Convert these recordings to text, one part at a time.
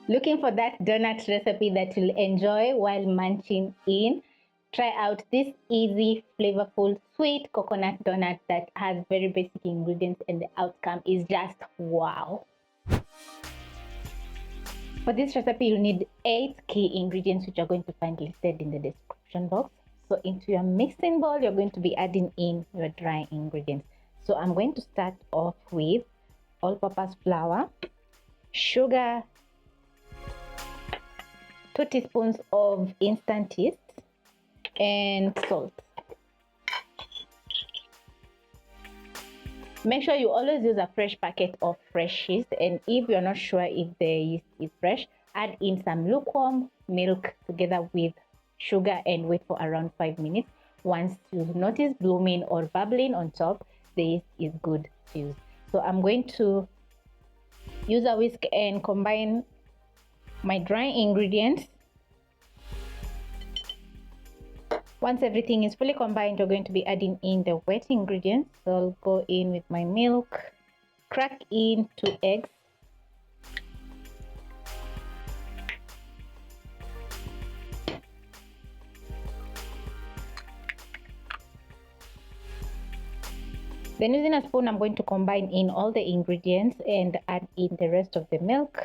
Looking for that donut recipe that you'll enjoy while munching in? Try out this easy, flavorful, sweet coconut donut that has very basic ingredients, and the outcome is just wow. For this recipe, you'll need 8 key ingredients, which are going to find listed in the description box. So into your mixing bowl, you're going to be adding in your dry ingredients. So I'm going to start off with all-purpose flour, sugar, 2 teaspoons of instant yeast, and salt. Make sure you always use a fresh packet of fresh yeast, and if you're not sure if the yeast is fresh, add in some lukewarm milk together with sugar and wait for around 5 minutes. Once you notice blooming or bubbling on top, the yeast is good to use. So I'm going to use a whisk and combine my dry ingredients. Once everything is fully combined, you're going to be adding in the wet ingredients. So I'll go in with my milk, crack in 2 eggs, then using a spoon, I'm going to combine in all the ingredients and add in the rest of the milk.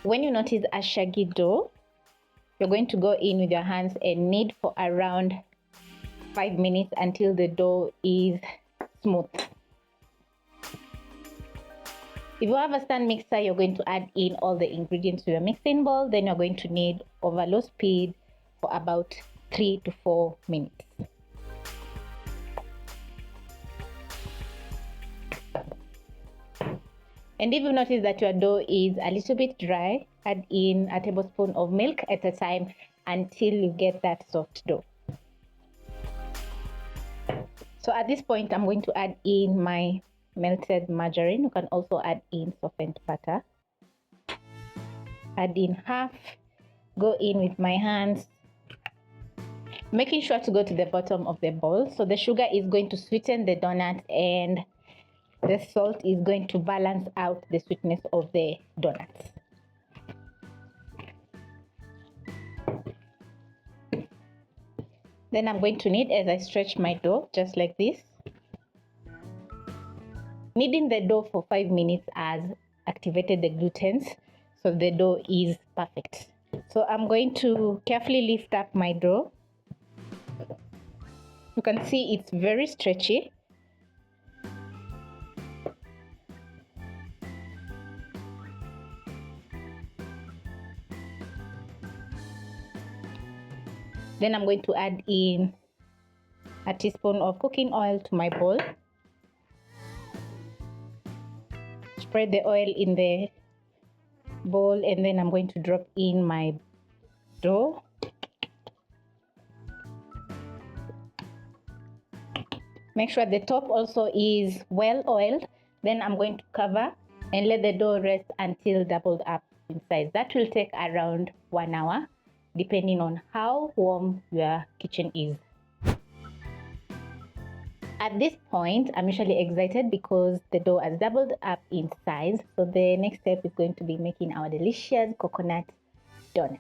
When you notice a shaggy dough, you're going to go in with your hands and knead for around 5 minutes until the dough is smooth. If you have a stand mixer, you're going to add in all the ingredients to your mixing bowl. Then you're going to knead over low speed for about 3 to 4 minutes. And if you notice that your dough is a little bit dry, add in a tablespoon of milk at a time until you get that soft dough. So at this point, I'm going to add in my melted margarine. You can also add in softened butter. Add in half, go in with my hands, making sure to go to the bottom of the bowl. So the sugar is going to sweeten the donut and the salt is going to balance out the sweetness of the donuts. Then I'm going to knead as I stretch my dough, just like this. Kneading the dough for 5 minutes has activated the gluten's, so the dough is perfect. So I'm going to carefully lift up my dough. You can see it's very stretchy. Then I'm going to add in a teaspoon of cooking oil to my bowl. Spread the oil in the bowl, and then I'm going to drop in my dough. Make sure the top also is well oiled. Then I'm going to cover and let the dough rest until doubled up in size. That will take around 1 hour, depending on how warm your kitchen is. At this point, I'm usually excited because the dough has doubled up in size. So the next step is going to be making our delicious coconut donuts.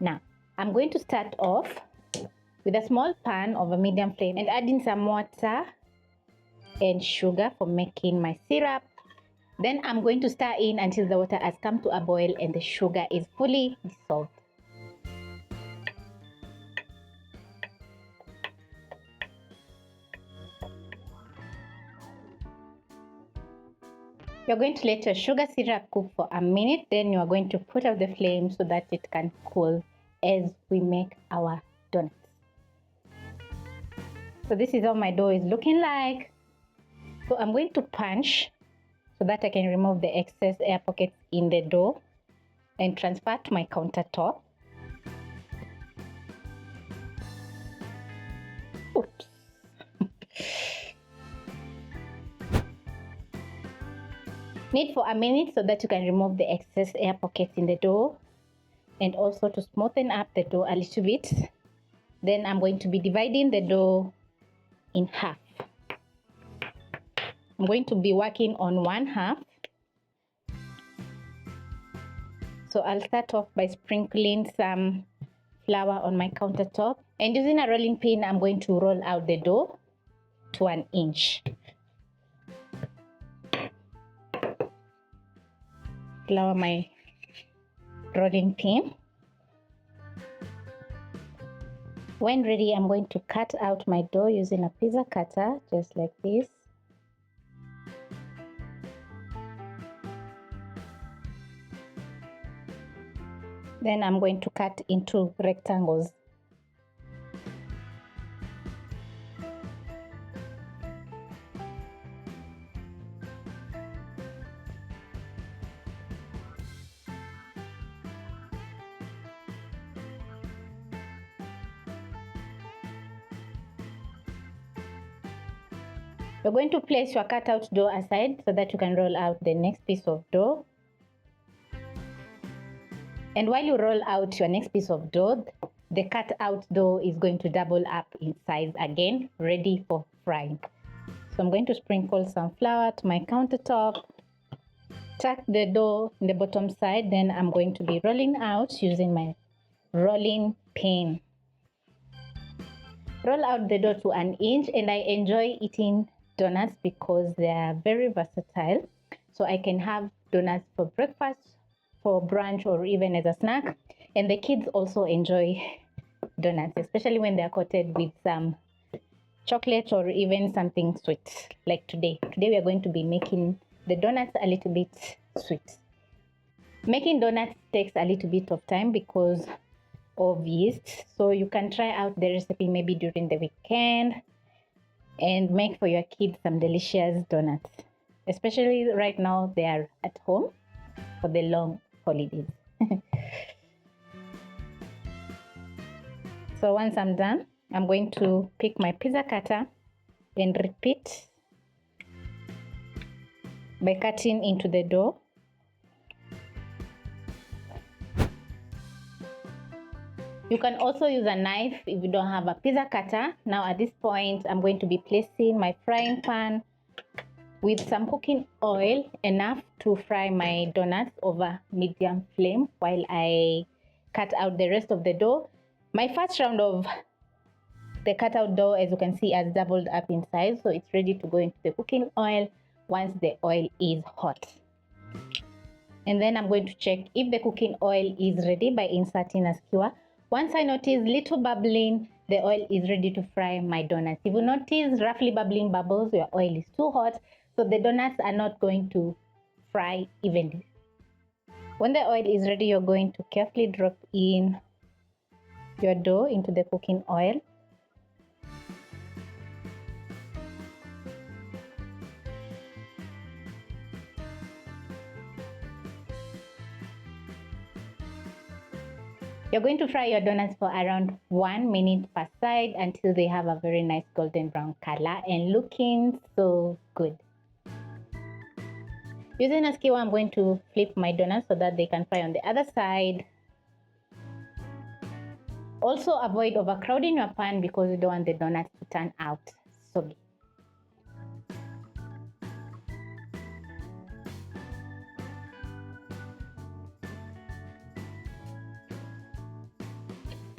Now, I'm going to start off with a small pan over medium flame and add in some water and sugar for making my syrup. Then I'm going to stir in until the water has come to a boil and the sugar is fully dissolved. You're going to let your sugar syrup cook for a minute. Then you are going to put out the flame so that it can cool as we make our donuts. So this is how my dough is looking like. So I'm going to punch so that I can remove the excess air pockets in the dough and transfer to my countertop. Oops. Knead for a minute so that you can remove the excess air pockets in the dough and also to smoothen up the dough a little bit. Then I'm going to be dividing the dough in half. I'm going to be working on one half. So I'll start off by sprinkling some flour on my countertop, and using a rolling pin, I'm going to roll out the dough to 1 inch. Flour my rolling pin. When ready, I'm going to cut out my dough using a pizza cutter, just like this. Then I'm going to cut into rectangles. You're going to place your cutout dough aside so that you can roll out the next piece of dough. And while you roll out your next piece of dough, the cut out dough is going to double up in size again, ready for frying. So I'm going to sprinkle some flour to my countertop, tuck the dough in the bottom side, then I'm going to be rolling out using my rolling pin. Roll out the dough to 1 inch, and I enjoy eating donuts because they are very versatile. So I can have donuts for breakfast, for brunch, or even as a snack. And the kids also enjoy donuts, especially when they are coated with some chocolate or even something sweet, like today. Today we are going to be making the donuts a little bit sweet. Making donuts takes a little bit of time because of yeast, so you can try out the recipe maybe during the weekend and make for your kids some delicious donuts, especially right now they are at home for the long holidays. So once I'm done, I'm going to pick my pizza cutter and repeat by cutting into the dough. You can also use a knife if you don't have a pizza cutter. Now at this point, I'm going to be placing my frying pan with some cooking oil, enough to fry my donuts over medium flame while I cut out the rest of the dough. My first round of the cutout dough, as you can see, has doubled up in size, so it's ready to go into the cooking oil once the oil is hot. And then I'm going to check if the cooking oil is ready by inserting a skewer. Once I notice little bubbling, the oil is ready to fry my donuts. If you notice roughly bubbling bubbles, your oil is too hot, so the donuts are not going to fry evenly. When the oil is ready, you're going to carefully drop in your dough into the cooking oil. You're going to fry your donuts for around 1 minute per side until they have a very nice golden brown color and looking so good. Using a skewer, I'm going to flip my donuts so that they can fry on the other side. Also avoid overcrowding your pan because you don't want the donuts to turn out soggy.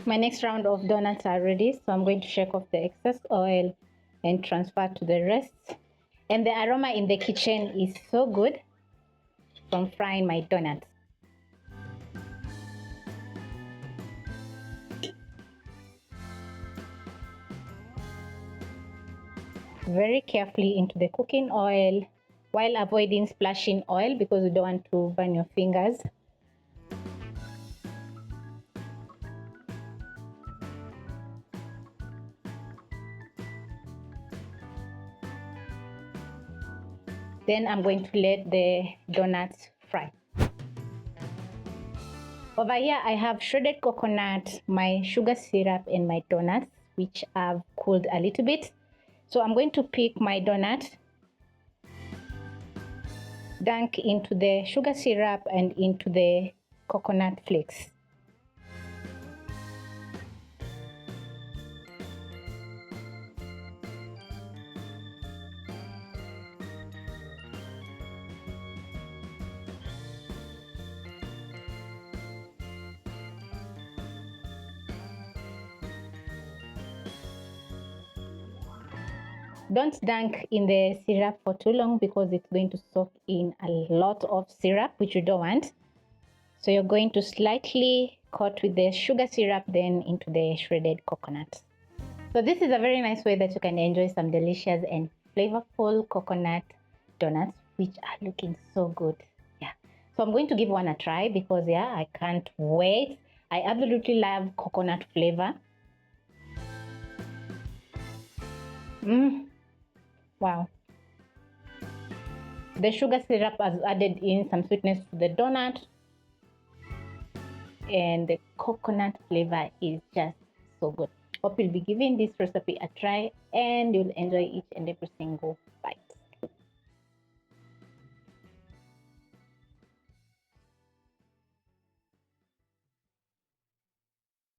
My next round of donuts are ready, so I'm going to shake off the excess oil and transfer to the rest. And the aroma in the kitchen is so good from frying my donuts. Very carefully into the cooking oil while avoiding splashing oil because you don't want to burn your fingers. Then I'm going to let the donuts fry. Over here I have shredded coconut, my sugar syrup, and my donuts, which I've cooled a little bit. So I'm going to pick my donut, dunk into the sugar syrup and into the coconut flakes. Don't dunk in the syrup for too long because it's going to soak in a lot of syrup, which you don't want. So you're going to slightly coat with the sugar syrup, then into the shredded coconut. So this is a very nice way that you can enjoy some delicious and flavorful coconut donuts, which are looking so good. Yeah. So I'm going to give one a try because I can't wait. I absolutely love coconut flavor. Wow. The sugar syrup has added in some sweetness to the donut, and the coconut flavor is just so good. Hope you'll be giving this recipe a try and you'll enjoy each and every single bite.